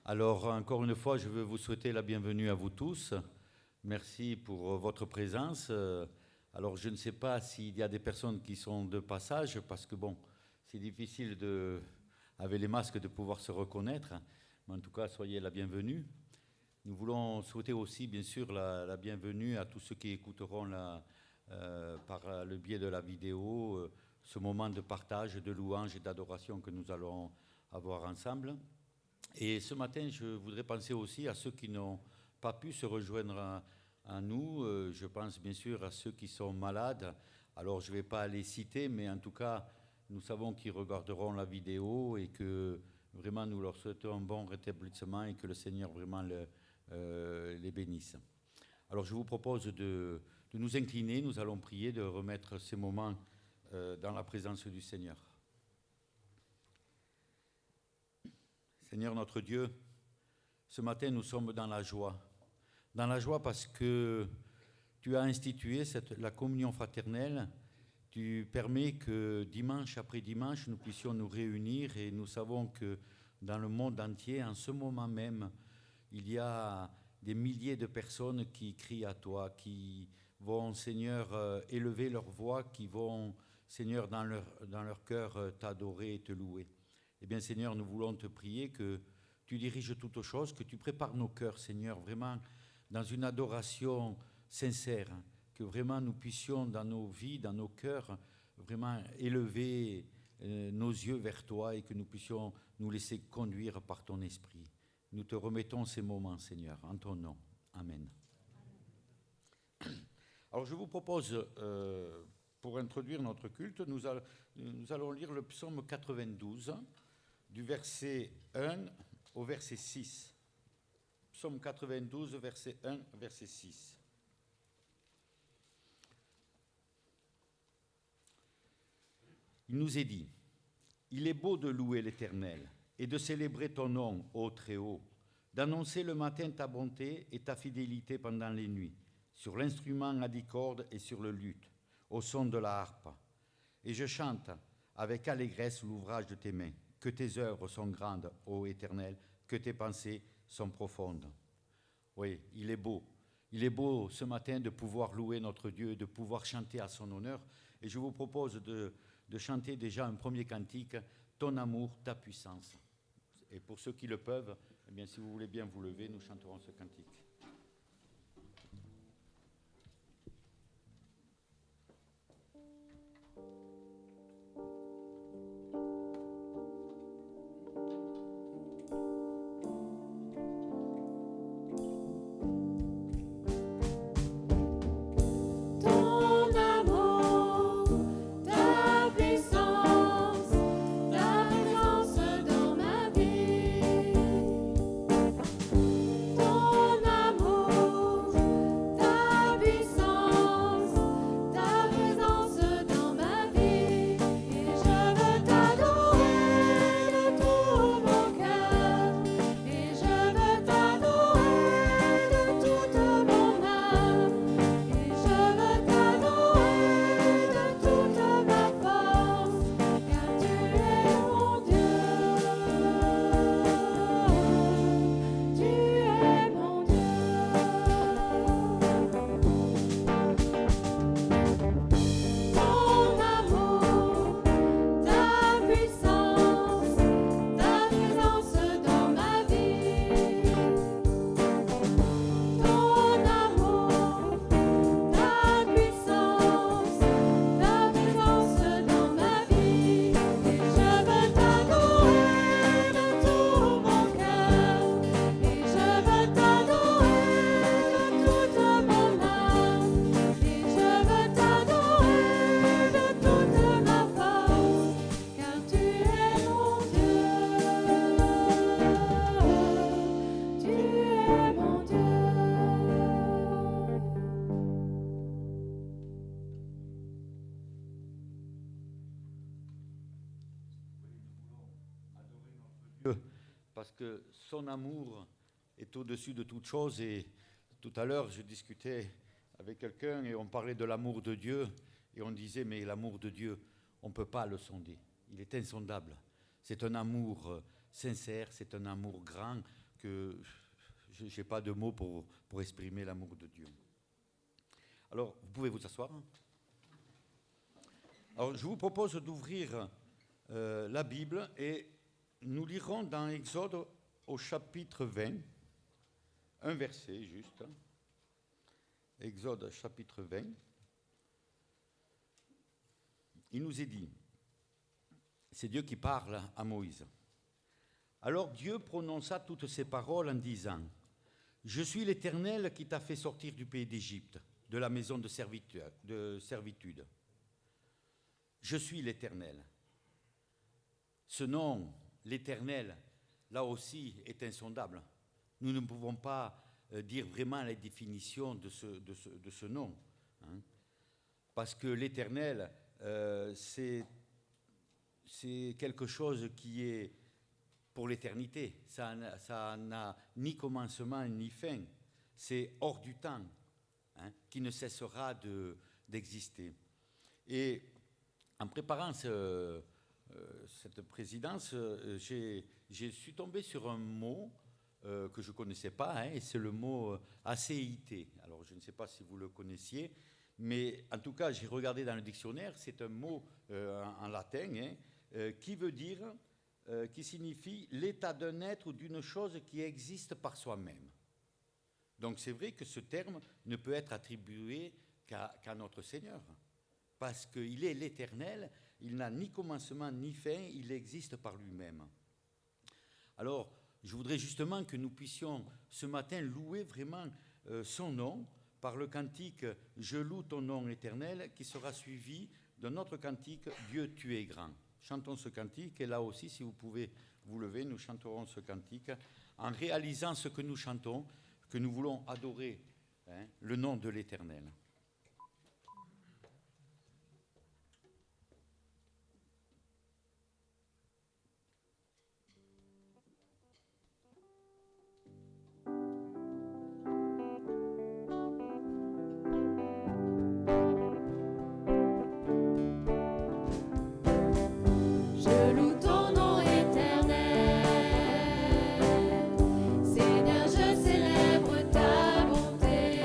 Alors, encore une fois, je veux vous souhaiter la bienvenue à vous tous. Merci pour votre présence. Alors, je ne sais pas s'il y a des personnes qui sont de passage, parce que, bon, c'est difficile avec les masques de pouvoir se reconnaître. Mais en tout cas, soyez la bienvenue. Nous voulons souhaiter aussi, bien sûr, la bienvenue à tous ceux qui écouteront par le biais de la vidéo ce moment de partage, de louange et d'adoration que nous allons avoir ensemble. Et ce matin, je voudrais penser aussi à ceux qui n'ont pas pu se rejoindre à nous. Je pense bien sûr à ceux qui sont malades. Alors, je ne vais pas les citer, mais en tout cas, nous savons qu'ils regarderont la vidéo et que vraiment nous leur souhaitons un bon rétablissement et que le Seigneur vraiment les bénisse. Alors, je vous propose de nous incliner. Nous allons prier, de remettre ces moments dans la présence du Seigneur. Seigneur notre Dieu, ce matin nous sommes dans la joie. Dans la joie parce que tu as institué la communion fraternelle. Tu permets que dimanche après dimanche nous puissions nous réunir et nous savons que dans le monde entier, en ce moment même, il y a des milliers de personnes qui crient à toi, qui vont, Seigneur, élever leur voix, qui vont, Seigneur, dans leur cœur t'adorer et te louer. Eh bien, Seigneur, nous voulons te prier que tu diriges toutes choses, que tu prépares nos cœurs, Seigneur, vraiment dans une adoration sincère, que vraiment nous puissions dans nos vies, dans nos cœurs, vraiment élever nos yeux vers toi et que nous puissions nous laisser conduire par ton esprit. Nous te remettons ces moments, Seigneur, en ton nom. Amen. Alors, je vous propose, pour introduire notre culte, nous allons lire le psaume 92, du verset 1 au verset 6. Psaume 92, verset 1, verset 6. Il nous est dit, « Il est beau de louer l'Éternel et de célébrer ton nom, ô Très-Haut, d'annoncer le matin ta bonté et ta fidélité pendant les nuits, sur l'instrument à 10 cordes et sur le luth, au son de la harpe. Et je chante avec allégresse l'ouvrage de tes mains. Que tes œuvres sont grandes, ô Éternel, que tes pensées sont profondes. » Oui, il est beau. Il est beau ce matin de pouvoir louer notre Dieu, de pouvoir chanter à son honneur. Et je vous propose de chanter déjà un premier cantique, « Ton amour, ta puissance ». Et pour ceux qui le peuvent, eh bien, si vous voulez bien vous lever, nous chanterons ce cantique. Parce que son amour est au-dessus de toute chose. Et tout à l'heure, je discutais avec quelqu'un et on parlait de l'amour de Dieu. Et on disait, mais l'amour de Dieu, on ne peut pas le sonder. Il est insondable. C'est un amour sincère, c'est un amour grand. que je n'ai pas de mots pour exprimer l'amour de Dieu. Alors, vous pouvez vous asseoir. Alors, je vous propose d'ouvrir la Bible et nous lirons dans Exode au chapitre 20, un verset juste. Exode chapitre 20. Il nous est dit, c'est Dieu qui parle à Moïse. Alors Dieu prononça toutes ces paroles en disant, « Je suis l'Éternel qui t'a fait sortir du pays d'Égypte, de la maison de servitude. Je suis l'Éternel. » Ce nom, l'Éternel, là aussi, est insondable. Nous ne pouvons pas dire vraiment la définition de ce nom. Hein, parce que l'Éternel, c'est quelque chose qui est pour l'éternité. Ça n'a ni commencement ni fin. C'est hors du temps, hein, qui ne cessera d'exister. Et en préparant cette présidence, je suis tombé sur un mot que je ne connaissais pas, hein, et c'est le mot acéité. Alors, je ne sais pas si vous le connaissiez, mais en tout cas, j'ai regardé dans le dictionnaire, c'est un mot en latin, hein, qui veut dire, qui signifie l'état d'un être ou d'une chose qui existe par soi-même. Donc, c'est vrai que ce terme ne peut être attribué qu'à notre Seigneur, parce qu'il est l'Éternel, il n'a ni commencement ni fin, il existe par lui-même. Alors, je voudrais justement que nous puissions ce matin louer vraiment son nom par le cantique « Je loue ton nom éternel » qui sera suivi d'un autre cantique « Dieu, tu es grand ». Chantons ce cantique et là aussi, si vous pouvez vous lever, nous chanterons ce cantique en réalisant ce que nous chantons, que nous voulons adorer, hein, le nom de l'Éternel. Seigneur, je célèbre ta bonté.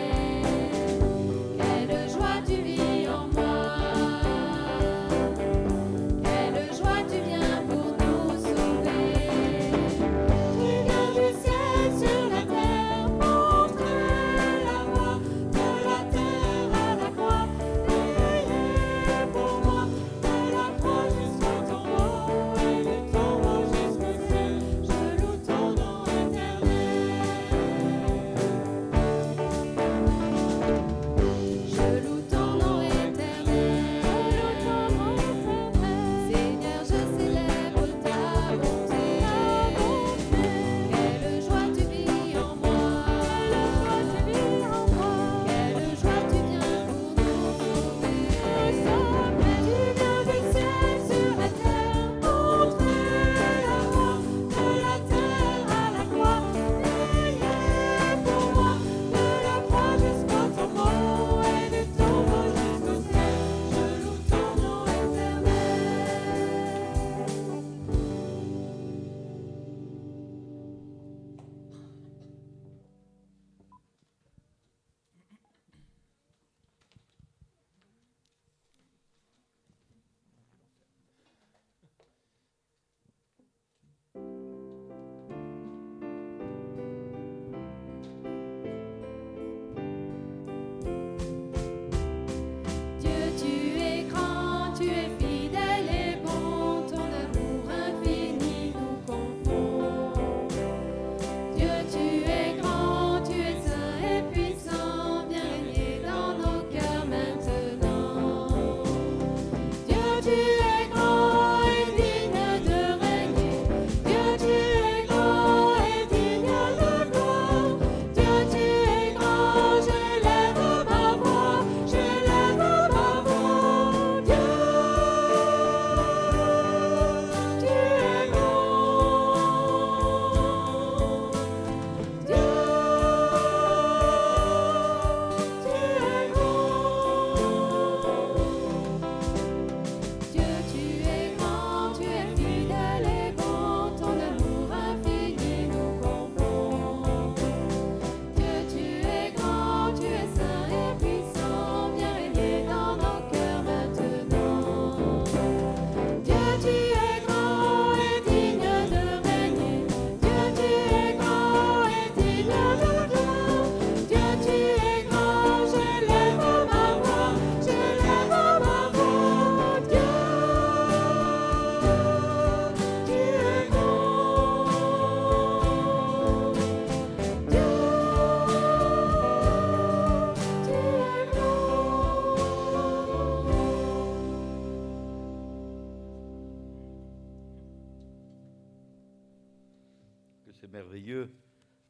C'est merveilleux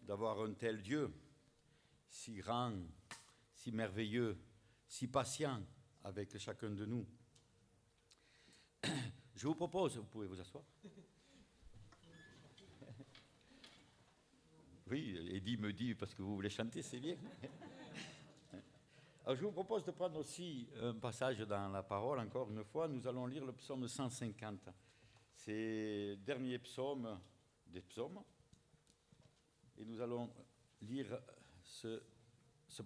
d'avoir un tel Dieu, si grand, si merveilleux, si patient avec chacun de nous. Je vous propose, vous pouvez vous asseoir. Oui, Eddie me dit, parce que vous voulez chanter, c'est bien. Alors, je vous propose de prendre aussi un passage dans la parole, encore une fois. Nous allons lire le psaume 150. C'est le dernier psaume des psaumes. Et nous allons lire ce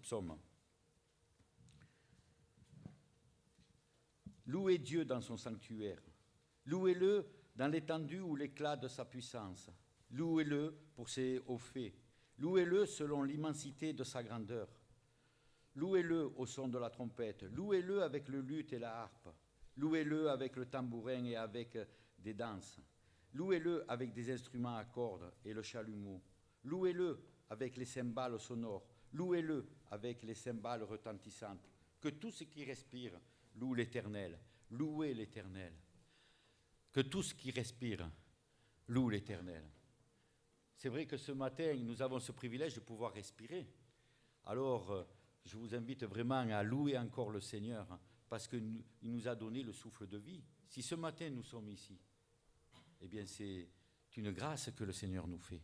psaume. Louez Dieu dans son sanctuaire. Louez-le dans l'étendue ou l'éclat de sa puissance. Louez-le pour ses hauts faits. Louez-le selon l'immensité de sa grandeur. Louez-le au son de la trompette. Louez-le avec le luth et la harpe. Louez-le avec le tambourin et avec des danses. Louez-le avec des instruments à cordes et le chalumeau. Louez-le avec les cymbales sonores. Louez-le avec les cymbales retentissantes. Que tout ce qui respire loue l'Éternel. Louez l'Éternel. Que tout ce qui respire loue l'Éternel. C'est vrai que ce matin, nous avons ce privilège de pouvoir respirer. Alors, je vous invite vraiment à louer encore le Seigneur, parce qu'il nous a donné le souffle de vie. Si ce matin nous sommes ici, eh bien c'est une grâce que le Seigneur nous fait.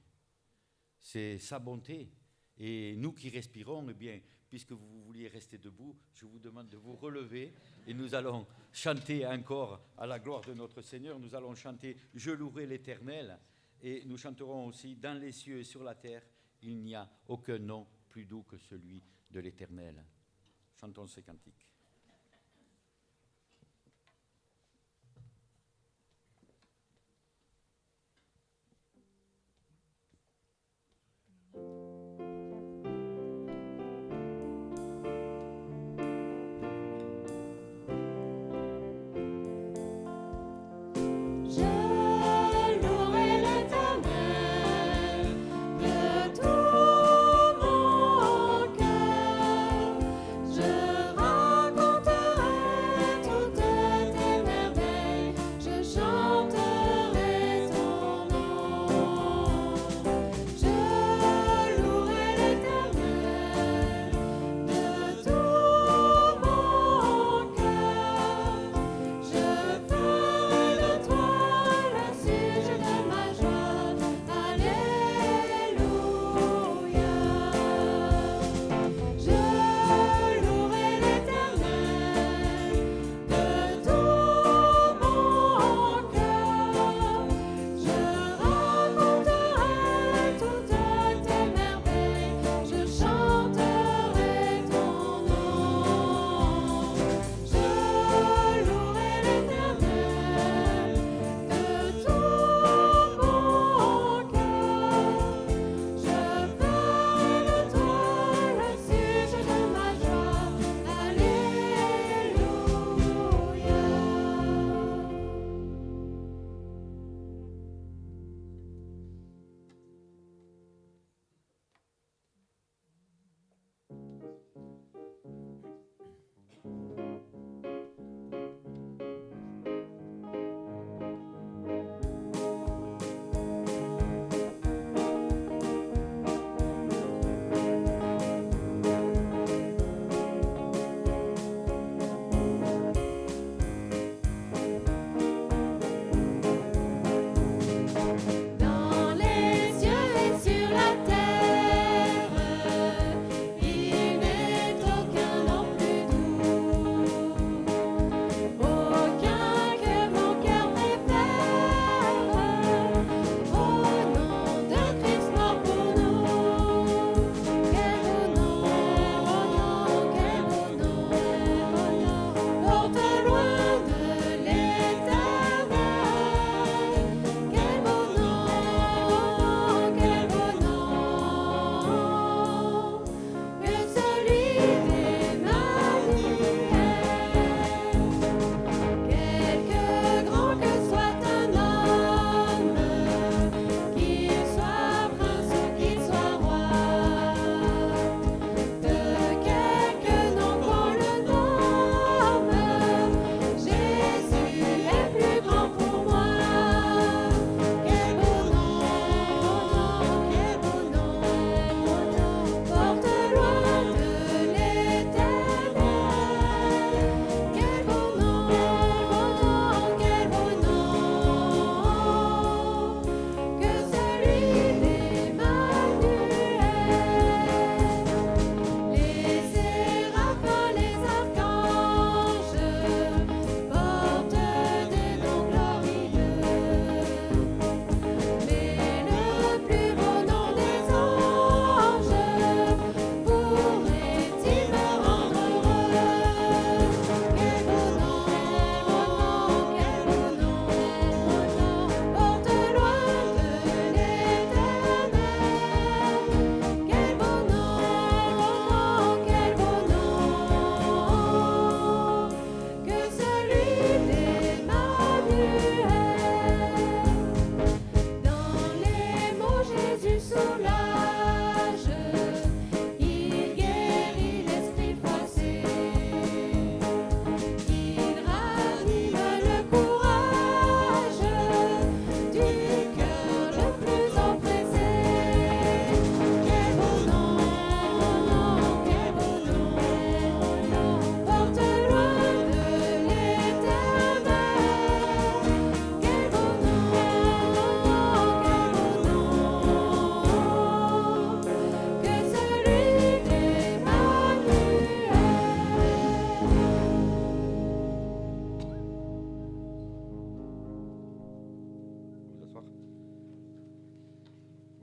C'est sa bonté. Et nous qui respirons, eh bien, puisque vous vouliez rester debout, je vous demande de vous relever et nous allons chanter encore à la gloire de notre Seigneur. Nous allons chanter « Je louerai l'Éternel » et nous chanterons aussi « Dans les cieux et sur la terre, il n'y a aucun nom plus doux que celui de l'Éternel ». Chantons ce cantique. Je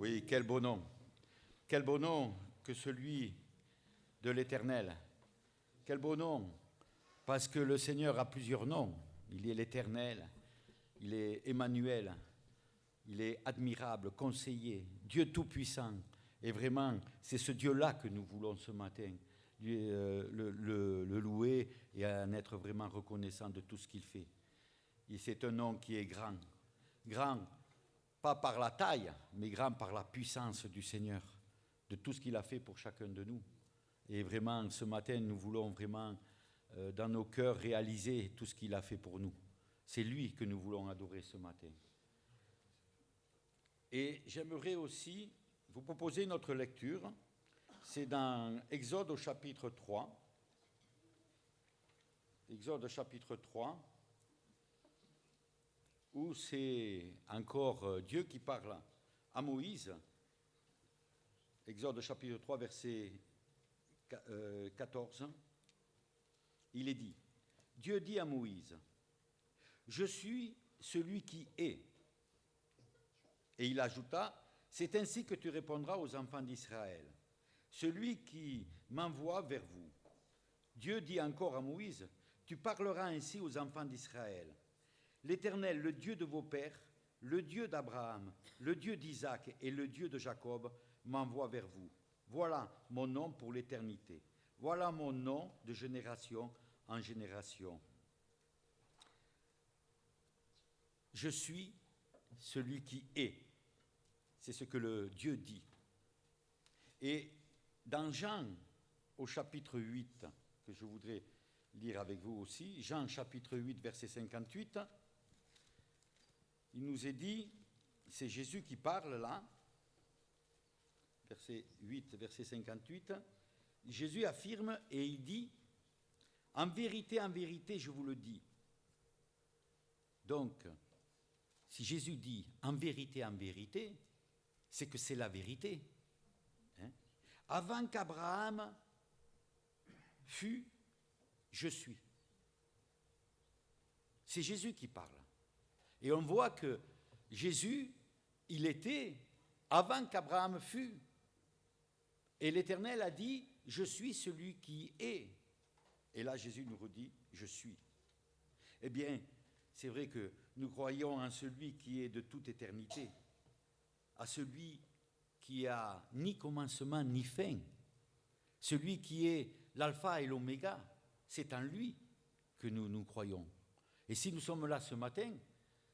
Oui, quel beau nom. Quel beau nom que celui de l'Éternel. Quel beau nom, parce que le Seigneur a plusieurs noms. Il est l'Éternel, il est Emmanuel, il est admirable, conseiller, Dieu tout-puissant. Et vraiment, c'est ce Dieu-là que nous voulons ce matin, le louer et en être vraiment reconnaissant de tout ce qu'il fait. Et c'est un nom qui est grand. Grand, pas par la taille, mais grand par la puissance du Seigneur, de tout ce qu'il a fait pour chacun de nous. Et vraiment, ce matin, nous voulons vraiment, dans nos cœurs, réaliser tout ce qu'il a fait pour nous. C'est lui que nous voulons adorer ce matin. Et j'aimerais aussi vous proposer notre lecture. C'est dans Exode au chapitre 3. Exode au chapitre 3, où c'est encore Dieu qui parle à Moïse. Exode au chapitre 3, verset 14. Il est dit, Dieu dit à Moïse, « Je suis celui qui est. » Et il ajouta, « C'est ainsi que tu répondras aux enfants d'Israël, celui qui m'envoie vers vous. » Dieu dit encore à Moïse, « Tu parleras ainsi aux enfants d'Israël. L'Éternel, le Dieu de vos pères, le Dieu d'Abraham, le Dieu d'Isaac et le Dieu de Jacob m'envoie vers vous. Voilà mon nom pour l'éternité. Voilà mon nom de génération en génération. Je suis celui qui est. » C'est ce que le Dieu dit. Et dans Jean, au chapitre 8, que je voudrais lire avec vous aussi, Jean chapitre 8, verset 58, il nous est dit, c'est Jésus qui parle là, verset 8, verset 58, Jésus affirme et il dit, « En vérité, je vous le dis. » Donc, si Jésus dit « en vérité », c'est que c'est la vérité. Hein? Avant qu'Abraham fût, je suis. C'est Jésus qui parle. Et on voit que Jésus, il était avant qu'Abraham fût. Et l'Éternel a dit, je suis celui qui est. Et là, Jésus nous redit, je suis. Eh bien, c'est vrai que nous croyons en celui qui est de toute éternité, à celui qui a ni commencement ni fin, celui qui est l'alpha et l'oméga. C'est en lui que nous croyons. Et si nous sommes là ce matin,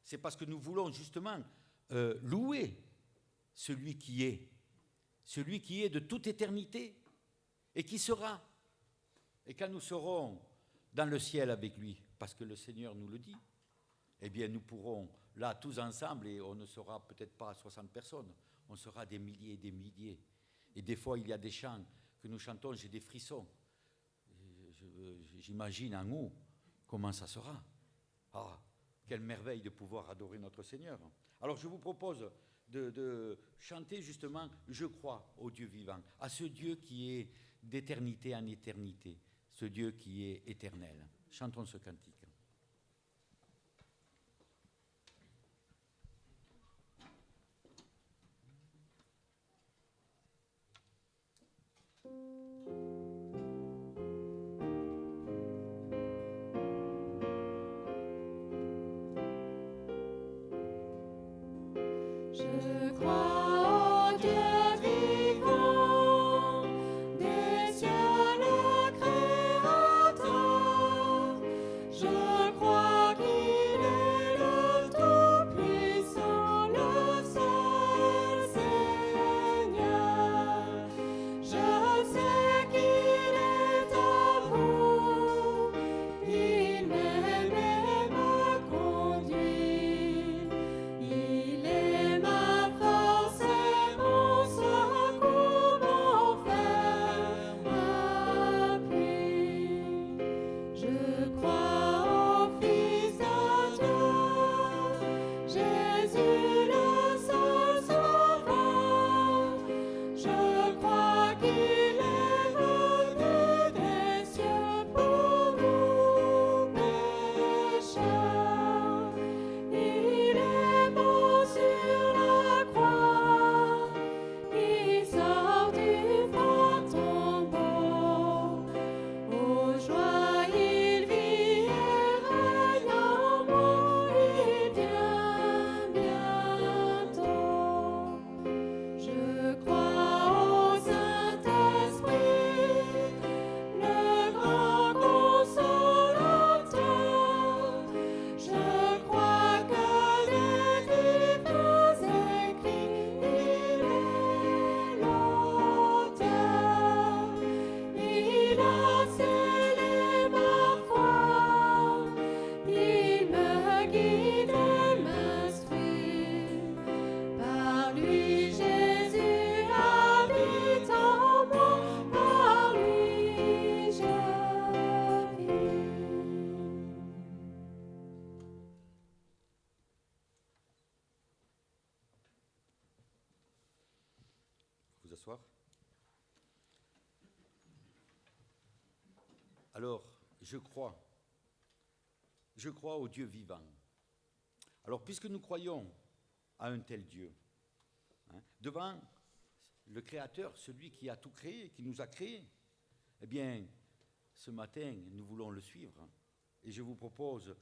c'est parce que nous voulons justement louer celui qui est de toute éternité et qui sera. Et quand nous serons dans le ciel avec lui, parce que le Seigneur nous le dit, eh bien nous pourrons là tous ensemble, et on ne sera peut-être pas 60 personnes, on sera des milliers et des milliers. Et des fois il y a des chants que nous chantons, j'ai des frissons. J'imagine en haut comment ça sera. Ah, quelle merveille de pouvoir adorer notre Seigneur. Alors je vous propose de chanter justement « Je crois au Dieu vivant », à ce Dieu qui est d'éternité en éternité, ce Dieu qui est éternel. Chantons ce cantique. Je crois au Dieu vivant, des cieux le Créateur. Je crois qu'il est le Tout-Puissant, le seul Seigneur. Je sais qu'il est amour, il m'aime et me conduit. Il est ma force asseoir. Alors, je crois au Dieu vivant. Alors, puisque nous croyons à un tel Dieu, devant le Créateur, celui qui a tout créé, qui nous a créés, eh bien, ce matin, nous voulons le suivre. Et je vous propose,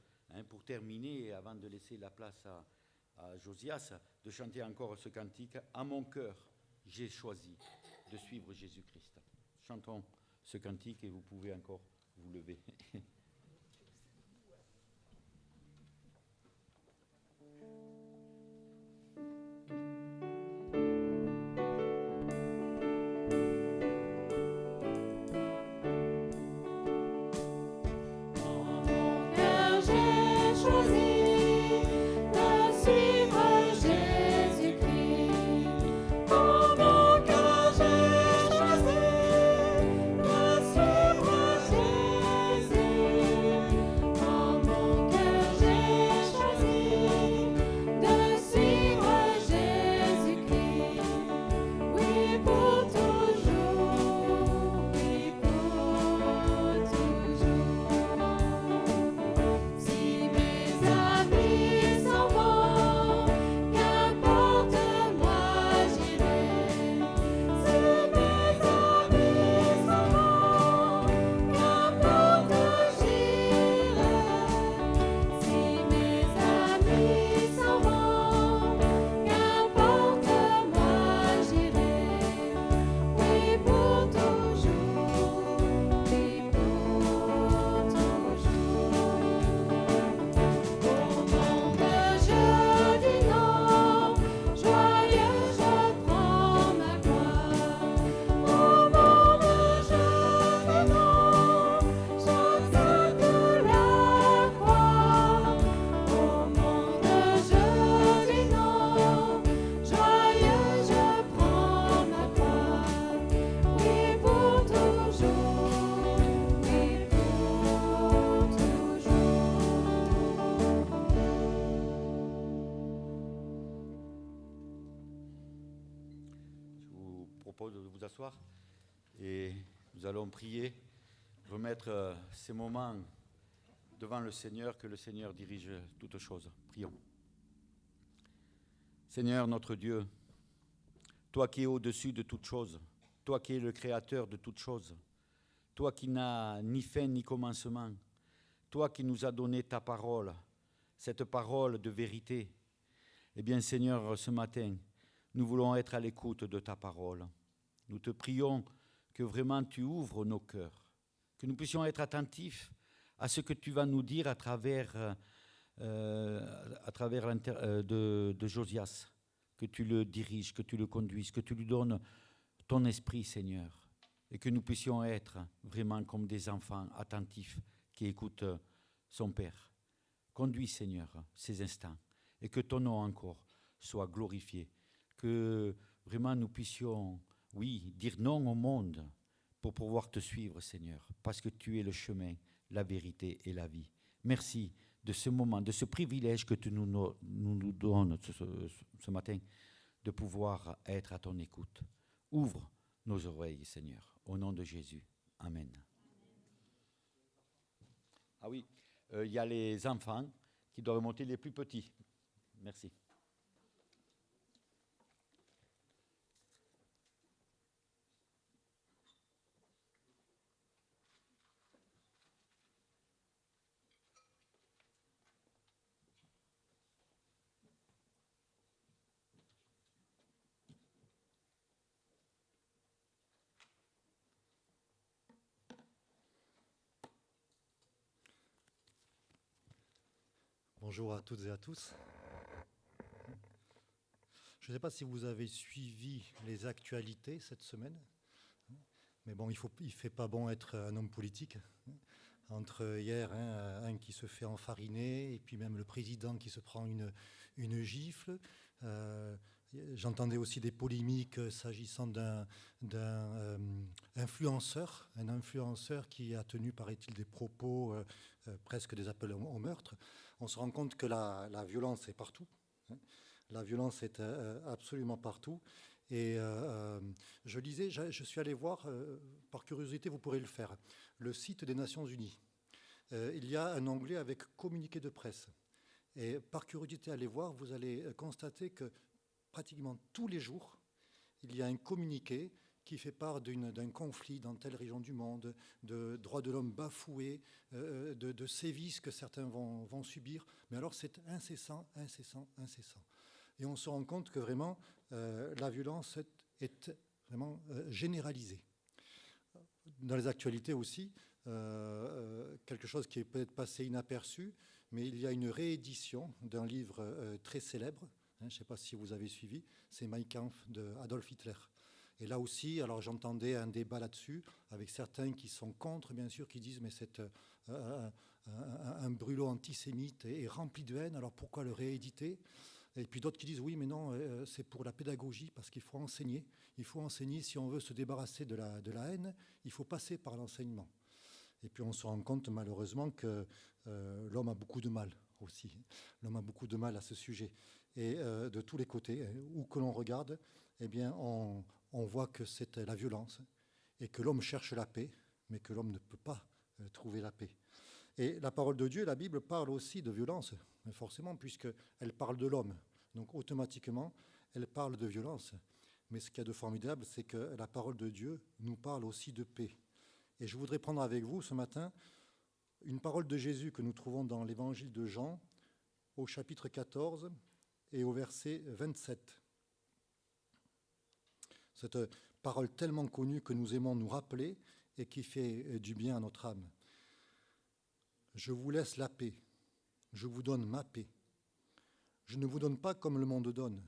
pour terminer, avant de laisser la place à Josias, de chanter encore ce cantique. À mon cœur, j'ai choisi de suivre Jésus-Christ. Chantons ce cantique et vous pouvez encore vous lever. De vous asseoir et nous allons prier, remettre ces moments devant le Seigneur, que le Seigneur dirige toutes choses. Prions. Seigneur notre Dieu, toi qui es au-dessus de toutes choses, toi qui es le créateur de toutes choses, toi qui n'as ni fin ni commencement, toi qui nous as donné ta parole, cette parole de vérité, eh bien Seigneur, ce matin, nous voulons être à l'écoute de ta parole. Nous te prions que vraiment tu ouvres nos cœurs, que nous puissions être attentifs à ce que tu vas nous dire à travers de Josias, que tu le diriges, que tu le conduises, que tu lui donnes ton esprit, Seigneur, et que nous puissions être vraiment comme des enfants attentifs qui écoutent son Père. Conduis, Seigneur, ces instants, et que ton nom encore soit glorifié, que vraiment nous puissions, oui, dire non au monde pour pouvoir te suivre, Seigneur, parce que tu es le chemin, la vérité et la vie. Merci de ce moment, de ce privilège que tu nous donnes ce matin, de pouvoir être à ton écoute. Ouvre nos oreilles, Seigneur, au nom de Jésus. Amen. Ah oui, il y a les enfants qui doivent monter, les plus petits. Merci. Bonjour à toutes et à tous. Je ne sais pas si vous avez suivi les actualités cette semaine, mais bon, il ne fait pas bon être un homme politique. Entre hier, un qui se fait enfariner, et puis même le président qui se prend une gifle. J'entendais aussi des polémiques s'agissant d'un influenceur, un influenceur qui a tenu, paraît-il, des propos presque des appels au meurtre. On se rend compte que la violence est partout. La violence est absolument partout. Et je lisais, je suis allé voir, par curiosité, vous pourrez le faire, le site des Nations Unies. Il y a un onglet avec communiqué de presse. Et par curiosité, allez voir, vous allez constater que pratiquement tous les jours, il y a un communiqué qui fait part d'un conflit dans telle région du monde, de droits de l'homme bafoués, de sévices que certains vont subir. Mais alors c'est incessant, incessant, incessant. Et on se rend compte que vraiment la violence est vraiment généralisée. Dans les actualités aussi, quelque chose qui est peut-être passé inaperçu, mais il y a une réédition d'un livre très célèbre, je ne sais pas si vous avez suivi, c'est Mein Kampf d'Adolf Hitler. Et là aussi, alors j'entendais un débat là-dessus, avec certains qui sont contre, bien sûr, qui disent mais c'est un brûlot antisémite et rempli de haine, alors pourquoi le rééditer? Et puis d'autres qui disent oui, mais non, c'est pour la pédagogie, parce qu'il faut enseigner. Il faut enseigner, si on veut se débarrasser de la haine, il faut passer par l'enseignement. Et puis on se rend compte malheureusement que l'homme a beaucoup de mal aussi. L'homme a beaucoup de mal à ce sujet. Et de tous les côtés, où que l'on regarde, eh bien, on voit que c'est la violence et que l'homme cherche la paix, mais que l'homme ne peut pas trouver la paix. Et la parole de Dieu, la Bible, parle aussi de violence, forcément, puisqu'elle parle de l'homme. Donc automatiquement, elle parle de violence. Mais ce qu'il y a de formidable, c'est que la parole de Dieu nous parle aussi de paix. Et je voudrais prendre avec vous ce matin une parole de Jésus que nous trouvons dans l'évangile de Jean, au chapitre 14 et au verset 27. Cette parole tellement connue que nous aimons nous rappeler et qui fait du bien à notre âme. Je vous laisse la paix, je vous donne ma paix. Je ne vous donne pas comme le monde donne,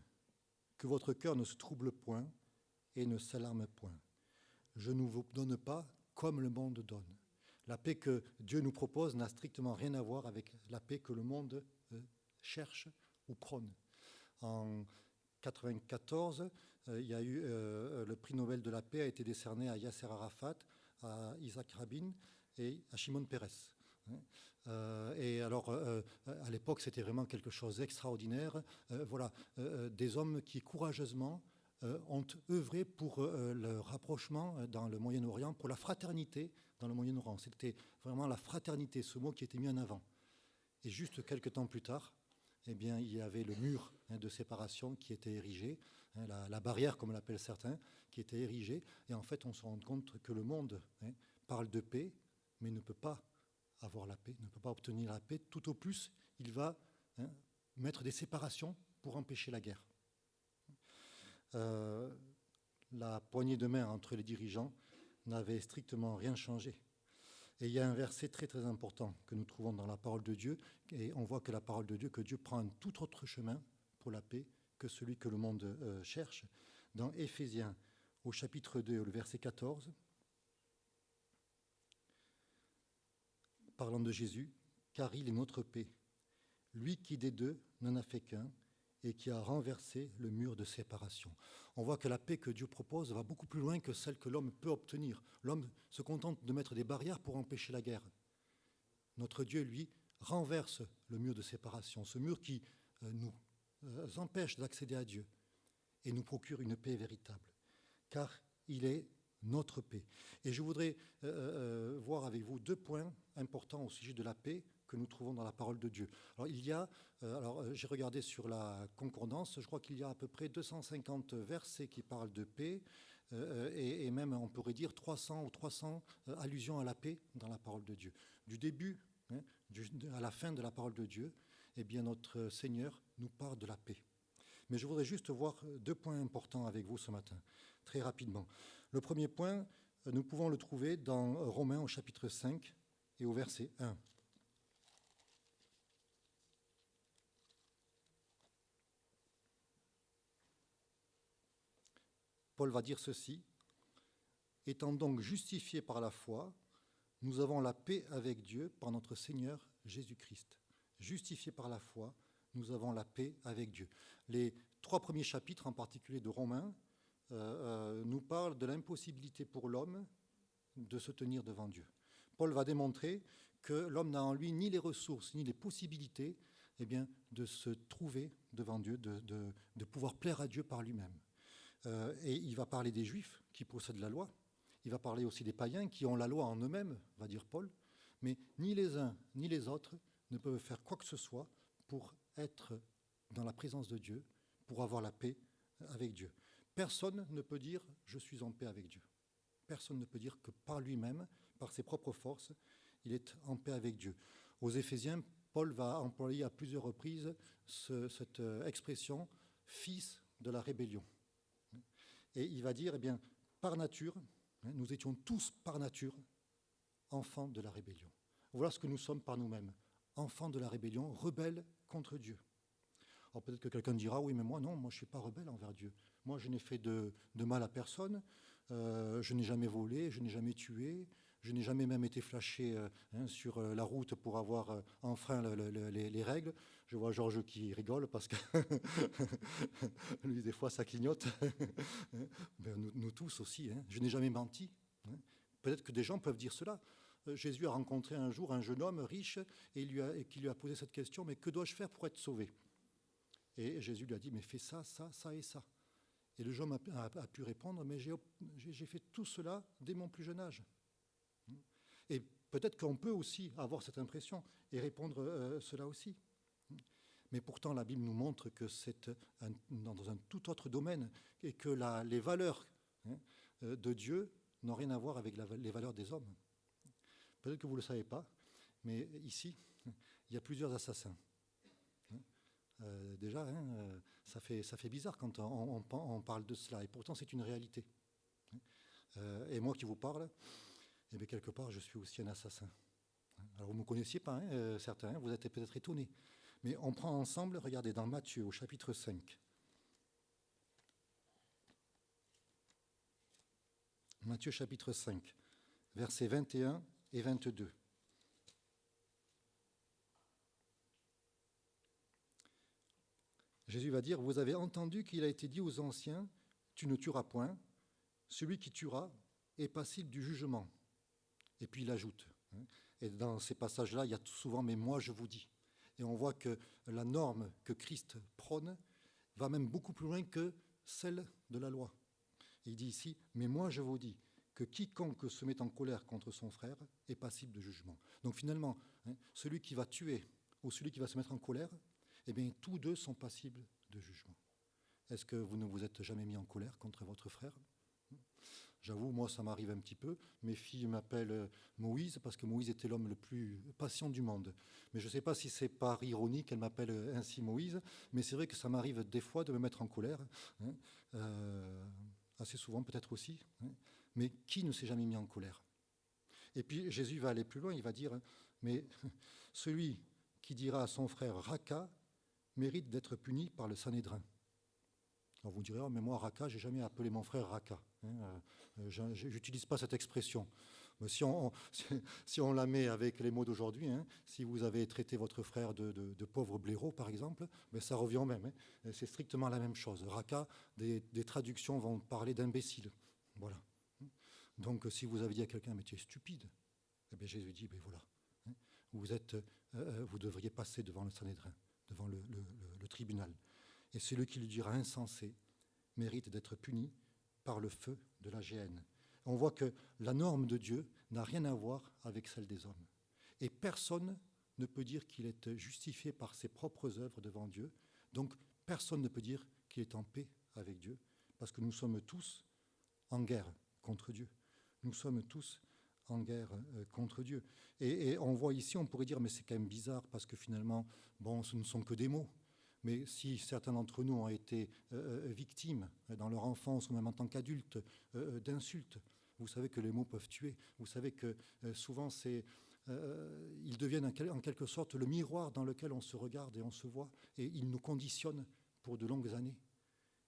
que votre cœur ne se trouble point et ne s'alarme point. Je ne vous donne pas comme le monde donne. La paix que Dieu nous propose n'a strictement rien à voir avec la paix que le monde cherche ou prône. En 1994, il y a eu le prix Nobel de la paix a été décerné à Yasser Arafat, à Isaac Rabin et à Shimon Peres. Et alors, à l'époque, c'était vraiment quelque chose d'extraordinaire. Voilà, des hommes qui courageusement ont œuvré pour le rapprochement dans le Moyen-Orient, pour la fraternité dans le Moyen-Orient. C'était vraiment la fraternité, ce mot qui était mis en avant. Et juste quelques temps plus tard, eh bien, il y avait le mur de séparation qui était érigé, la barrière, comme l'appellent certains, qui était érigée. Et en fait, on se rend compte que le monde parle de paix, mais ne peut pas avoir la paix, ne peut pas obtenir la paix. Tout au plus, il va mettre des séparations pour empêcher la guerre. La poignée de main entre les dirigeants n'avait strictement rien changé. Et il y a un verset très très important que nous trouvons dans la parole de Dieu, et on voit que la parole de Dieu, que Dieu prend un tout autre chemin pour la paix que celui que le monde cherche. Dans Éphésiens, au chapitre 2, le verset 14, parlant de Jésus, car il est notre paix, lui qui des deux n'en a fait qu'un, et qui a renversé le mur de séparation. On voit que la paix que Dieu propose va beaucoup plus loin que celle que l'homme peut obtenir. L'homme se contente de mettre des barrières pour empêcher la guerre. Notre Dieu, lui, renverse le mur de séparation, ce mur qui nous empêche d'accéder à Dieu et nous procure une paix véritable, car il est notre paix. Et je voudrais voir avec vous deux points importants au sujet de la paix que nous trouvons dans la parole de Dieu. Alors, j'ai regardé sur la concordance, je crois qu'il y a à peu près 250 versets qui parlent de paix, et même, on pourrait dire, 300 allusions à la paix dans la parole de Dieu. Du début à la fin de la parole de Dieu, eh bien, notre Seigneur nous parle de la paix. Mais je voudrais juste voir deux points importants avec vous ce matin, très rapidement. Le premier point, nous pouvons le trouver dans Romains au chapitre 5 et au verset 1. Paul va dire ceci: « Étant donc justifiés par la foi, nous avons la paix avec Dieu par notre Seigneur Jésus-Christ. » Justifiés par la foi, nous avons la paix avec Dieu. Les 3 premiers chapitres, en particulier de Romains, nous parlent de l'impossibilité pour l'homme de se tenir devant Dieu. Paul va démontrer que l'homme n'a en lui ni les ressources, ni les possibilités de se trouver devant Dieu, de pouvoir plaire à Dieu par lui-même. Et il va parler des Juifs qui possèdent la loi. Il va parler aussi des païens qui ont la loi en eux-mêmes, va dire Paul. Mais ni les uns ni les autres ne peuvent faire quoi que ce soit pour être dans la présence de Dieu, pour avoir la paix avec Dieu. Personne ne peut dire « je suis en paix avec Dieu ». Personne ne peut dire que par lui-même, par ses propres forces, il est en paix avec Dieu. Aux Éphésiens, Paul va employer à plusieurs reprises cette expression « fils de la rébellion ». Et il va dire, eh bien, par nature, nous étions tous par nature enfants de la rébellion. Voilà ce que nous sommes par nous-mêmes, enfants de la rébellion, rebelles contre Dieu. Alors peut-être que quelqu'un dira, oui, mais moi non, moi je ne suis pas rebelle envers Dieu. Moi je n'ai fait de mal à personne, je n'ai jamais volé, je n'ai jamais tué, je n'ai jamais même été flashé sur la route pour avoir enfreint les règles. Je vois Georges qui rigole parce que lui, des fois, ça clignote. Ben, nous tous aussi. Je n'ai jamais menti. Peut-être que des gens peuvent dire cela. Jésus a rencontré un jour un jeune homme riche et qui lui a posé cette question, mais que dois-je faire pour être sauvé? Et Jésus lui a dit, mais fais ça, ça, ça et ça. Et le jeune homme a pu répondre, mais j'ai fait tout cela dès mon plus jeune âge. Et peut-être qu'on peut aussi avoir cette impression et répondre cela aussi. Mais pourtant, la Bible nous montre que c'est dans un tout autre domaine et que les valeurs de Dieu n'ont rien à voir avec les valeurs des hommes. Peut-être que vous ne le savez pas, mais ici, il y a plusieurs assassins. Déjà, ça fait bizarre quand on parle de cela, et pourtant c'est une réalité. Et moi qui vous parle, eh bien, quelque part, je suis aussi un assassin. Alors, vous ne me connaissiez pas, certains, vous êtes peut-être étonnés. Mais on prend ensemble, regardez, dans Matthieu, au chapitre 5. Matthieu, chapitre 5, versets 21 et 22. Jésus va dire, « Vous avez entendu qu'il a été dit aux anciens, tu ne tueras point, celui qui tuera est passible du jugement. » Et puis il ajoute, et dans ces passages-là, il y a souvent « mais moi je vous dis ». Et on voit que la norme que Christ prône va même beaucoup plus loin que celle de la loi. Il dit ici, « mais moi je vous dis que quiconque se met en colère contre son frère est passible de jugement. » Donc finalement, celui qui va tuer ou celui qui va se mettre en colère, eh bien tous deux sont passibles de jugement. Est-ce que vous ne vous êtes jamais mis en colère contre votre frère ? J'avoue, moi, ça m'arrive un petit peu. Mes filles m'appellent Moïse parce que Moïse était l'homme le plus patient du monde. Mais je ne sais pas si c'est par ironie qu'elle m'appelle ainsi Moïse, mais c'est vrai que ça m'arrive des fois de me mettre en colère, assez souvent peut-être aussi. Mais qui ne s'est jamais mis en colère ? Et puis Jésus va aller plus loin, il va dire, mais celui qui dira à son frère Raka mérite d'être puni par le Sanhédrin. Alors vous direz, oh, mais moi, Raka, j'ai jamais appelé mon frère Raka. Je n'utilise pas cette expression. Mais si on la met avec les mots d'aujourd'hui, si vous avez traité votre frère de pauvre blaireau, par exemple, ben ça revient au même. C'est strictement la même chose. Raka, des traductions vont parler d'imbécile. Voilà. Donc, si vous avez dit à quelqu'un, mais tu es stupide, eh bien, Jésus dit, ben voilà, vous devriez passer devant le Sanhédrin, devant le tribunal. Et celui qui lui dira insensé mérite d'être puni par le feu de la géhenne. On voit que la norme de Dieu n'a rien à voir avec celle des hommes. Et personne ne peut dire qu'il est justifié par ses propres œuvres devant Dieu. Donc personne ne peut dire qu'il est en paix avec Dieu, parce que nous sommes tous en guerre contre Dieu. Nous sommes tous en guerre contre Dieu. Et on voit ici, on pourrait dire, mais c'est quand même bizarre, parce que finalement, bon, ce ne sont que des mots. Mais si certains d'entre nous ont été victimes dans leur enfance ou même en tant qu'adultes d'insultes, vous savez que les mots peuvent tuer. Vous savez que souvent, ils deviennent en quelque sorte le miroir dans lequel on se regarde et on se voit, et ils nous conditionnent pour de longues années.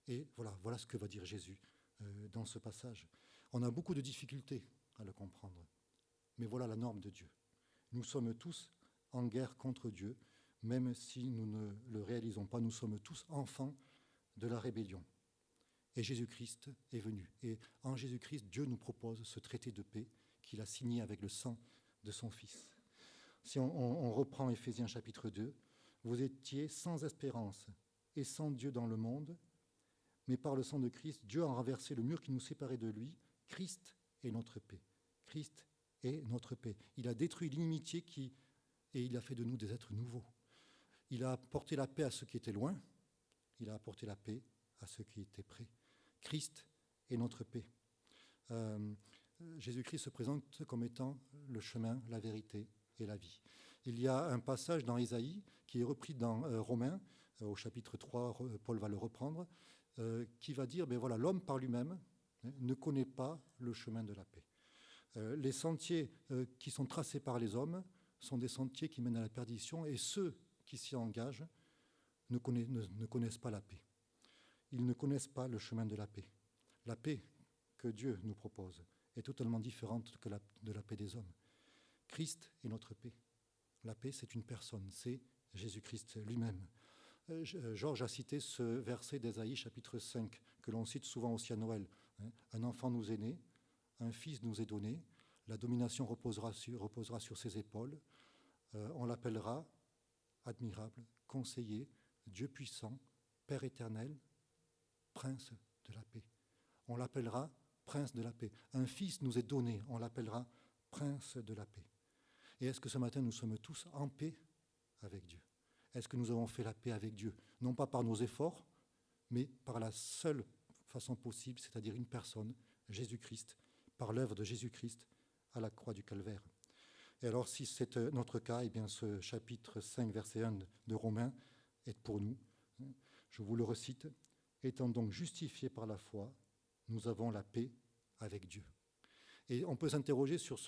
Et voilà ce que va dire Jésus dans ce passage. On a beaucoup de difficultés à le comprendre, mais voilà la norme de Dieu. Nous sommes tous en guerre contre Dieu. Même si nous ne le réalisons pas, nous sommes tous enfants de la rébellion. Et Jésus-Christ est venu. Et en Jésus-Christ, Dieu nous propose ce traité de paix qu'il a signé avec le sang de son Fils. Si on reprend Éphésiens chapitre 2, « Vous étiez sans espérance et sans Dieu dans le monde, mais par le sang de Christ, Dieu a renversé le mur qui nous séparait de lui. Christ est notre paix. Christ est notre paix. Il a détruit l'inimitié et il a fait de nous des êtres nouveaux. Il a apporté la paix à ceux qui étaient loin. Il a apporté la paix à ceux qui étaient près. Christ est notre paix. Jésus-Christ se présente comme étant le chemin, la vérité et la vie. Il y a un passage dans Ésaïe qui est repris dans Romains, au chapitre 3, Paul va le reprendre, qui va dire, ben voilà, l'homme par lui-même ne connaît pas le chemin de la paix. Les sentiers qui sont tracés par les hommes sont des sentiers qui mènent à la perdition, et ceux qui s'y engagent ne connaissent pas la paix. Ils ne connaissent pas le chemin de la paix. La paix que Dieu nous propose est totalement différente de la paix des hommes. Christ est notre paix. La paix, c'est une personne, c'est Jésus-Christ lui-même. Georges a cité ce verset d'Ésaïe, chapitre 5, que l'on cite souvent aussi à Noël. Un enfant nous est né, un fils nous est donné, la domination reposera sur ses épaules. On l'appellera admirable, conseiller, Dieu puissant, Père éternel, prince de la paix. On l'appellera prince de la paix. Un fils nous est donné, on l'appellera prince de la paix. Et est-ce que ce matin nous sommes tous en paix avec Dieu? Est-ce que nous avons fait la paix avec Dieu? Non pas par nos efforts, mais par la seule façon possible, c'est-à-dire une personne, Jésus-Christ, par l'œuvre de Jésus-Christ à la croix du Calvaire. Et alors, si c'est notre cas, eh bien, ce chapitre 5, verset 1 de Romains est pour nous. Je vous le recite. « Étant donc justifiés par la foi, nous avons la paix avec Dieu. » Et on peut s'interroger sur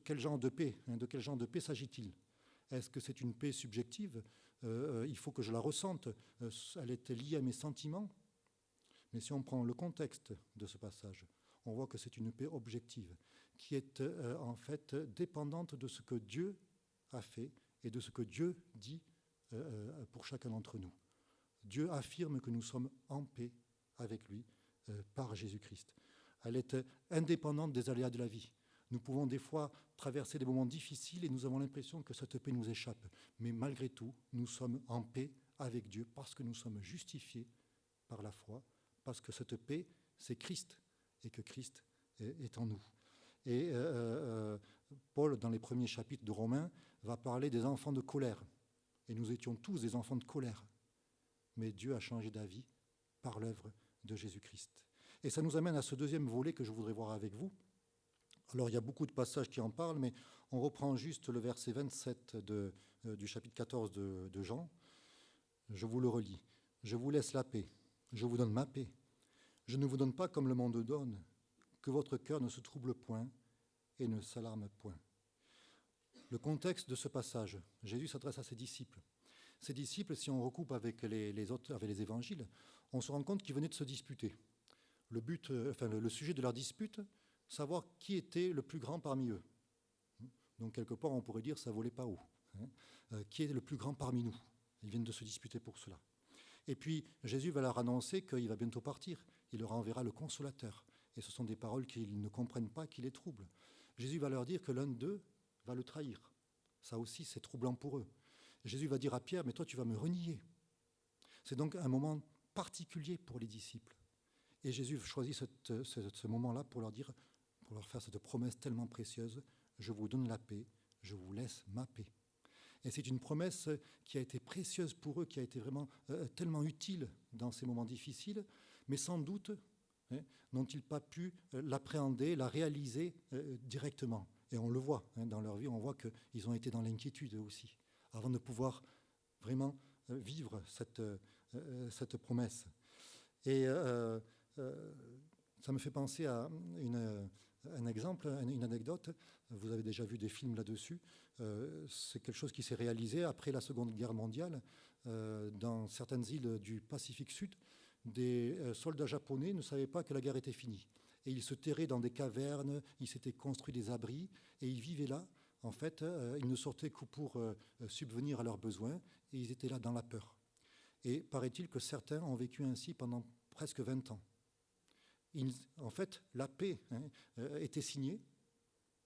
quel genre de paix, de quel genre de paix s'agit-il? Est-ce que c'est une paix subjective? Il faut que je la ressente. Elle est liée à mes sentiments. Mais si on prend le contexte de ce passage, on voit que c'est une paix objective, qui est en fait dépendante de ce que Dieu a fait et de ce que Dieu dit pour chacun d'entre nous. Dieu affirme que nous sommes en paix avec lui par Jésus-Christ. Elle est indépendante des aléas de la vie. Nous pouvons des fois traverser des moments difficiles et nous avons l'impression que cette paix nous échappe. Mais malgré tout, nous sommes en paix avec Dieu parce que nous sommes justifiés par la foi, parce que cette paix, c'est Christ et que Christ est en nous. Et Paul, dans les premiers chapitres de Romains, va parler des enfants de colère. Et nous étions tous des enfants de colère. Mais Dieu a changé d'avis par l'œuvre de Jésus-Christ. Et ça nous amène à ce deuxième volet que je voudrais voir avec vous. Alors, il y a beaucoup de passages qui en parlent, mais on reprend juste le verset 27 du chapitre 14 de Jean. Je vous le relis. « Je vous laisse la paix, je vous donne ma paix. Je ne vous donne pas comme le monde donne, que votre cœur ne se trouble point et ne s'alarme point. » Le contexte de ce passage, Jésus s'adresse à ses disciples. Ces disciples, si on recoupe avec les évangiles, on se rend compte qu'ils venaient de se disputer. Le sujet de leur dispute, savoir qui était le plus grand parmi eux. Donc, quelque part, on pourrait dire ça volait pas haut. Qui est le plus grand parmi nous? Ils viennent de se disputer pour cela. Et puis, Jésus va leur annoncer qu'il va bientôt partir. Il leur enverra le Consolateur. Et ce sont des paroles qu'ils ne comprennent pas, qui les troublent. Jésus va leur dire que l'un d'eux va le trahir. Ça aussi, c'est troublant pour eux. Jésus va dire à Pierre, mais toi, tu vas me renier. C'est donc un moment particulier pour les disciples. Et Jésus choisit ce moment-là pour leur faire cette promesse tellement précieuse. Je vous donne la paix, je vous laisse ma paix. Et c'est une promesse qui a été précieuse pour eux, qui a été vraiment tellement utile dans ces moments difficiles, mais sans doute n'ont-ils pas pu l'appréhender, la réaliser directement. Et on le voit dans leur vie, on voit qu'ils ont été dans l'inquiétude aussi, avant de pouvoir vraiment vivre cette promesse. Et ça me fait penser à un exemple, une anecdote. Vous avez déjà vu des films là-dessus. C'est quelque chose qui s'est réalisé après la Seconde Guerre mondiale. Dans certaines îles du Pacifique Sud, des soldats japonais ne savaient pas que la guerre était finie. Et ils se terraient dans des cavernes, ils s'étaient construits des abris, et ils vivaient là. En fait, ils ne sortaient que pour subvenir à leurs besoins, et ils étaient là dans la peur. Et paraît-il que certains ont vécu ainsi pendant presque 20 ans. En fait, la paix était signée,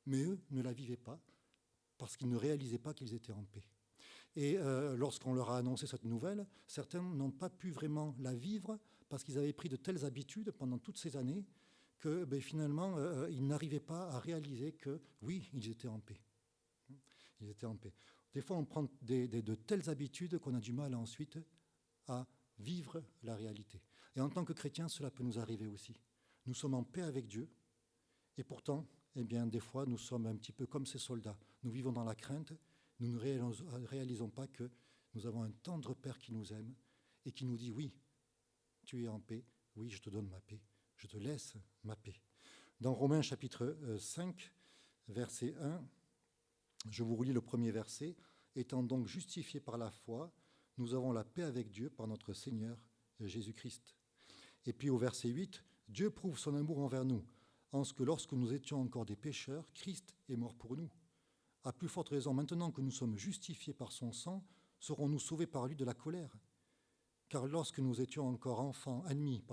mais eux ne la vivaient pas, parce qu'ils ne réalisaient pas qu'ils étaient en paix. Et lorsqu'on leur a annoncé cette nouvelle, certains n'ont pas pu vraiment la vivre, parce qu'ils avaient pris de telles habitudes pendant toutes ces années que finalement, ils n'arrivaient pas à réaliser que, oui, ils étaient en paix. Ils étaient en paix. Des fois, on prend de telles habitudes qu'on a du mal ensuite à vivre la réalité. Et en tant que chrétiens, cela peut nous arriver aussi. Nous sommes en paix avec Dieu, et pourtant, eh bien, des fois, nous sommes un petit peu comme ces soldats. Nous vivons dans la crainte, nous ne réalisons pas que nous avons un tendre Père qui nous aime et qui nous dit, oui, tu es en paix, oui, je te donne ma paix, je te laisse ma paix. Dans Romains chapitre 5, verset 1, je vous relis le premier verset. « Étant donc justifiés par la foi, nous avons la paix avec Dieu par notre Seigneur Jésus-Christ. » Et puis au verset 8, « Dieu prouve son amour envers nous, en ce que lorsque nous étions encore des pécheurs, Christ est mort pour nous. À plus forte raison, maintenant que nous sommes justifiés par son sang, serons-nous sauvés par lui de la colère. Car lorsque nous étions encore ennemis,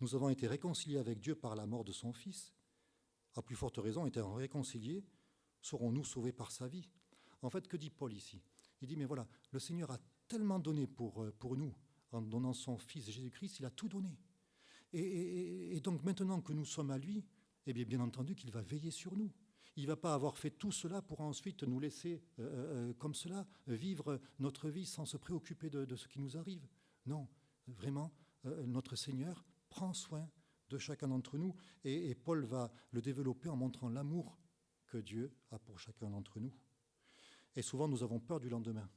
nous avons été réconciliés avec Dieu par la mort de son Fils. À plus forte raison, étant réconciliés, serons-nous sauvés par sa vie. » En fait, que dit Paul ici? Il dit, mais voilà, le Seigneur a tellement donné pour nous, en donnant son Fils Jésus-Christ, il a tout donné. Et donc maintenant que nous sommes à lui, eh bien entendu qu'il va veiller sur nous. Il ne va pas avoir fait tout cela pour ensuite nous laisser comme cela, vivre notre vie sans se préoccuper de ce qui nous arrive. Non, vraiment, notre Seigneur prend soin de chacun d'entre nous. Et Paul va le développer en montrant l'amour que Dieu a pour chacun d'entre nous. Et souvent, nous avons peur du lendemain.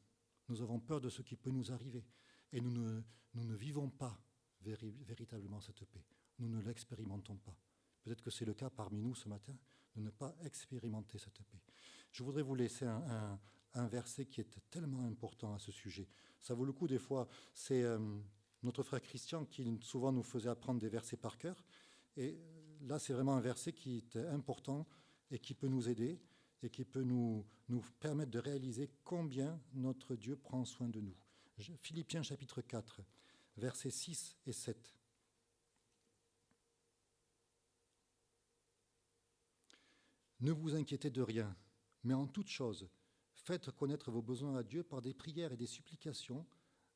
Nous avons peur de ce qui peut nous arriver. Et nous ne vivons pas véritablement cette paix. Nous ne l'expérimentons pas. Peut-être que c'est le cas parmi nous ce matin, de ne pas expérimenter cette paix. Je voudrais vous laisser un verset qui est tellement important à ce sujet. Ça vaut le coup des fois. C'est notre frère Christian qui souvent nous faisait apprendre des versets par cœur. Et là, c'est vraiment un verset qui est important et qui peut nous aider et qui peut nous permettre de réaliser combien notre Dieu prend soin de nous. Philippiens chapitre 4, versets 6 et 7. Ne vous inquiétez de rien, mais en toute chose, faites connaître vos besoins à Dieu par des prières et des supplications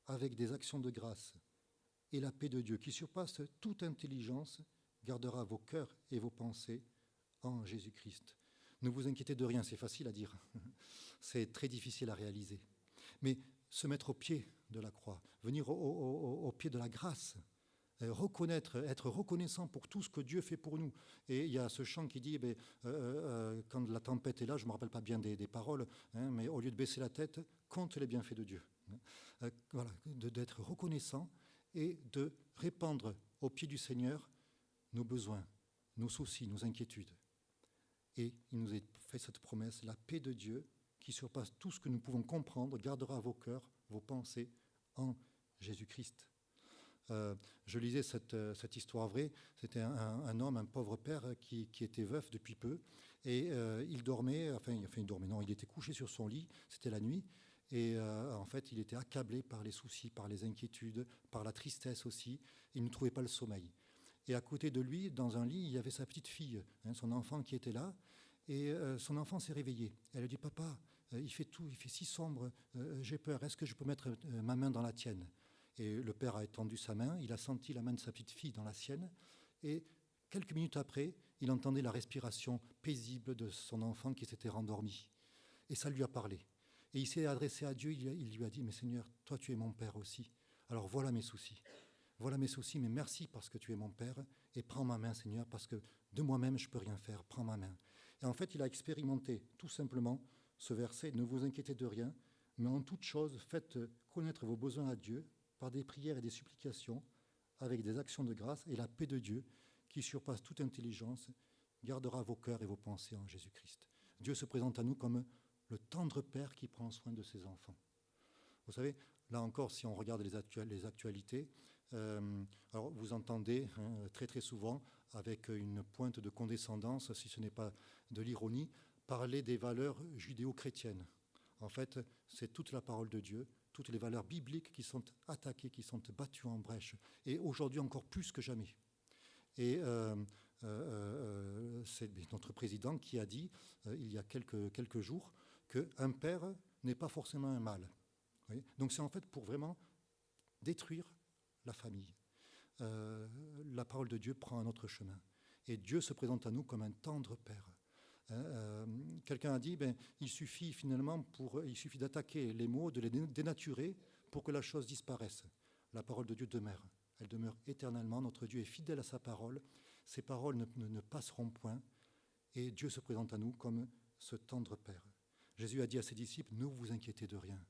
avec des actions de grâce. Et la paix de Dieu, qui surpasse toute intelligence, gardera vos cœurs et vos pensées en Jésus-Christ. Ne vous inquiétez de rien, c'est facile à dire, c'est très difficile à réaliser. Mais se mettre au pied de la croix, venir au pied de la grâce, reconnaître, être reconnaissant pour tout ce que Dieu fait pour nous. Et il y a ce chant qui dit, quand la tempête est là, je ne me rappelle pas bien des paroles, mais au lieu de baisser la tête, compte les bienfaits de Dieu. Voilà, d'être reconnaissant et de répandre au pied du Seigneur nos besoins, nos soucis, nos inquiétudes. Et il nous a fait cette promesse, la paix de Dieu, qui surpasse tout ce que nous pouvons comprendre, gardera vos cœurs, vos pensées en Jésus-Christ. Je lisais cette histoire vraie. C'était un homme, un pauvre père qui était veuf depuis peu. Et il dormait, il était couché sur son lit, c'était la nuit. Et en fait, il était accablé par les soucis, par les inquiétudes, par la tristesse aussi. Il ne trouvait pas le sommeil. Et à côté de lui, dans un lit, il y avait sa petite fille, son enfant qui était là. Et son enfant s'est réveillé. Elle a dit, papa, il fait si sombre, j'ai peur, est-ce que je peux mettre ma main dans la tienne? Et le père a étendu sa main, il a senti la main de sa petite fille dans la sienne. Et quelques minutes après, il entendait la respiration paisible de son enfant qui s'était rendormi. Et ça lui a parlé. Et il s'est adressé à Dieu, il lui a dit, mais Seigneur, toi tu es mon Père aussi. Alors voilà mes soucis. Voilà mes soucis, mais merci parce que tu es mon Père. Et prends ma main, Seigneur, parce que de moi-même, je ne peux rien faire. Prends ma main. Et en fait, il a expérimenté tout simplement ce verset, ne vous inquiétez de rien, mais en toute chose, faites connaître vos besoins à Dieu par des prières et des supplications, avec des actions de grâce, et la paix de Dieu, qui surpasse toute intelligence, gardera vos cœurs et vos pensées en Jésus-Christ. Dieu se présente à nous comme le tendre Père qui prend soin de ses enfants. Vous savez, là encore, si on regarde les actualités, alors vous entendez très très souvent, avec une pointe de condescendance, si ce n'est pas de l'ironie, parler des valeurs judéo-chrétiennes. En fait, c'est toute la parole de Dieu, toutes les valeurs bibliques qui sont attaquées, qui sont battues en brèche, et aujourd'hui encore plus que jamais. Et c'est notre président qui a dit, il y a quelques jours, qu'un père n'est pas forcément un mâle. Donc c'est en fait pour vraiment détruire la famille. la parole de Dieu prend un autre chemin. Et Dieu se présente à nous comme un tendre Père. Quelqu'un a dit, il suffit d'attaquer les mots, de les dénaturer pour que la chose disparaisse. La parole de Dieu demeure. Elle demeure éternellement. Notre Dieu est fidèle à sa parole. Ses paroles ne passeront point. Et Dieu se présente à nous comme ce tendre Père. Jésus a dit à ses disciples, ne vous inquiétez de rien.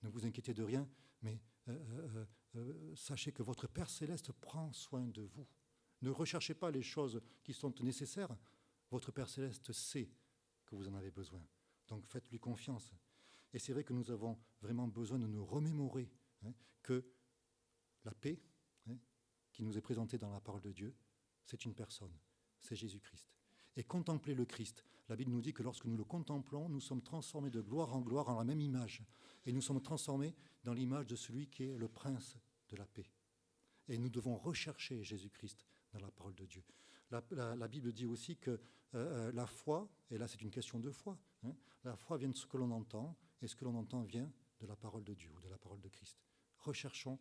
Ne vous inquiétez de rien, mais sachez que votre Père céleste prend soin de vous. Ne recherchez pas les choses qui sont nécessaires. Votre Père céleste sait que vous en avez besoin. Donc faites-lui confiance. Et c'est vrai que nous avons vraiment besoin de nous remémorer que la paix qui nous est présentée dans la parole de Dieu, c'est une personne, c'est Jésus-Christ. Et contempler le Christ, la Bible nous dit que lorsque nous le contemplons, nous sommes transformés de gloire en la même image. Et nous sommes transformés dans l'image de celui qui est le prince de la paix. Et nous devons rechercher Jésus-Christ dans la parole de Dieu. La Bible dit aussi que la foi, et là c'est une question de foi, la foi vient de ce que l'on entend, et ce que l'on entend vient de la parole de Dieu ou de la parole de Christ. Recherchons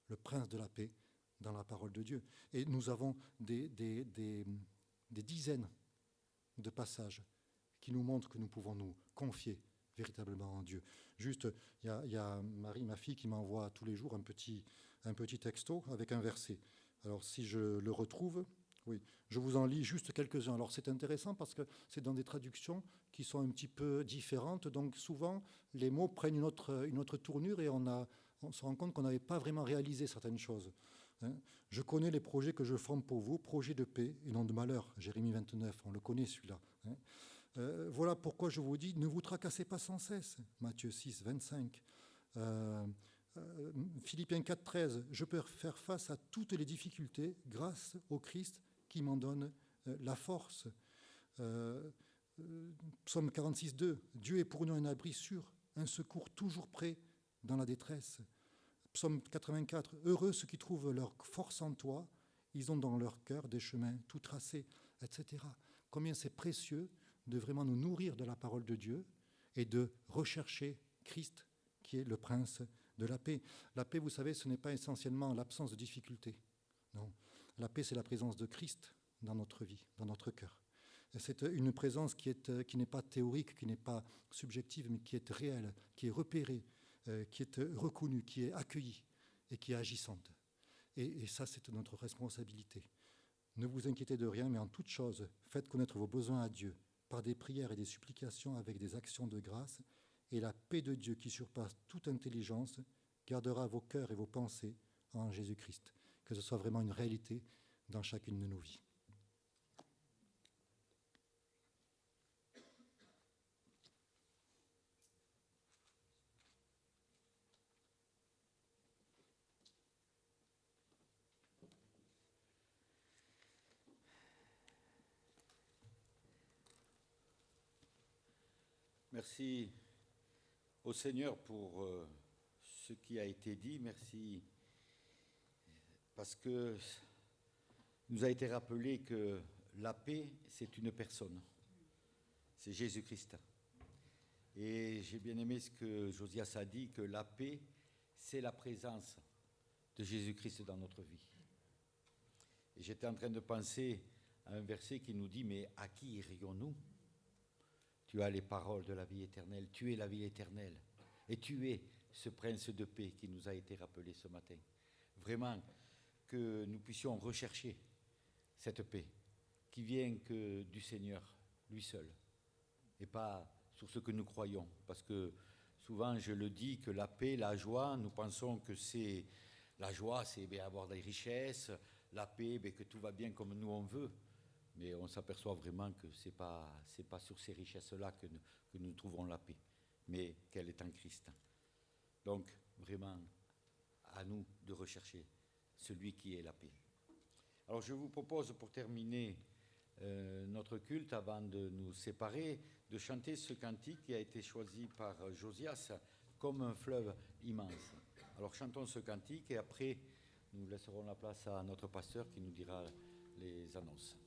le prince de la paix dans la parole de Dieu. Et nous avons des dizaines de passages qui nous montrent que nous pouvons nous confier véritablement en Dieu. Juste, il y a Marie, ma fille, qui m'envoie tous les jours un petit texto avec un verset. Alors si je le retrouve, oui, je vous en lis juste quelques-uns. Alors c'est intéressant parce que c'est dans des traductions qui sont un petit peu différentes, donc souvent les mots prennent une autre tournure et on se rend compte qu'on n'avait pas vraiment réalisé certaines choses. Je connais les projets que je forme pour vous, projets de paix et non de malheur. Jérémie 29, on le connaît celui-là. Voilà pourquoi je vous dis, ne vous tracassez pas sans cesse. Matthieu 6, 25. Philippiens 4, 13. Je peux faire face à toutes les difficultés grâce au Christ qui m'en donne la force. Psaume 46, 2. Dieu est pour nous un abri sûr, un secours toujours prêt dans la détresse. Psaume 84, heureux ceux qui trouvent leur force en toi, ils ont dans leur cœur des chemins tout tracés, etc. Combien c'est précieux de vraiment nous nourrir de la parole de Dieu et de rechercher Christ, qui est le prince de la paix. La paix, vous savez, ce n'est pas essentiellement l'absence de difficultés. Non, la paix, c'est la présence de Christ dans notre vie, dans notre cœur. Et c'est une présence qui n'est pas théorique, qui n'est pas subjective, mais qui est réelle, qui est repérée, qui est reconnue, qui est accueillie et qui est agissante. Et ça, c'est notre responsabilité. Ne vous inquiétez de rien, mais en toute chose, faites connaître vos besoins à Dieu par des prières et des supplications avec des actions de grâce, et la paix de Dieu qui surpasse toute intelligence gardera vos cœurs et vos pensées en Jésus-Christ. Que ce soit vraiment une réalité dans chacune de nos vies. Merci au Seigneur pour ce qui a été dit. Merci parce que il nous a été rappelé que la paix, c'est une personne. C'est Jésus-Christ. Et j'ai bien aimé ce que Josias a dit, que la paix, c'est la présence de Jésus-Christ dans notre vie. Et j'étais en train de penser à un verset qui nous dit, mais à qui irions-nous ? Tu as les paroles de la vie éternelle, tu es la vie éternelle. Et tu es ce prince de paix qui nous a été rappelé ce matin. Vraiment, que nous puissions rechercher cette paix qui vient que du Seigneur, lui seul, et pas sur ce que nous croyons. Parce que souvent, je le dis, que la paix, la joie, nous pensons que c'est... La joie, c'est avoir des richesses, la paix, que tout va bien comme nous on veut. Mais on s'aperçoit vraiment que ce n'est pas sur ces richesses-là que nous trouvons la paix, mais qu'elle est en Christ. Donc, vraiment, à nous de rechercher celui qui est la paix. Alors, je vous propose, pour terminer notre culte, avant de nous séparer, de chanter ce cantique qui a été choisi par Josias, comme un fleuve immense. Alors, chantons ce cantique et après, nous laisserons la place à notre pasteur qui nous dira les annonces.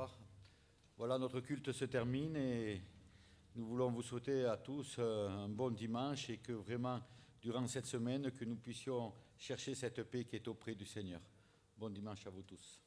revoir. Voilà, notre culte se termine et nous voulons vous souhaiter à tous un bon dimanche et que vraiment, durant cette semaine, que nous puissions chercher cette paix qui est auprès du Seigneur. Bon dimanche à vous tous.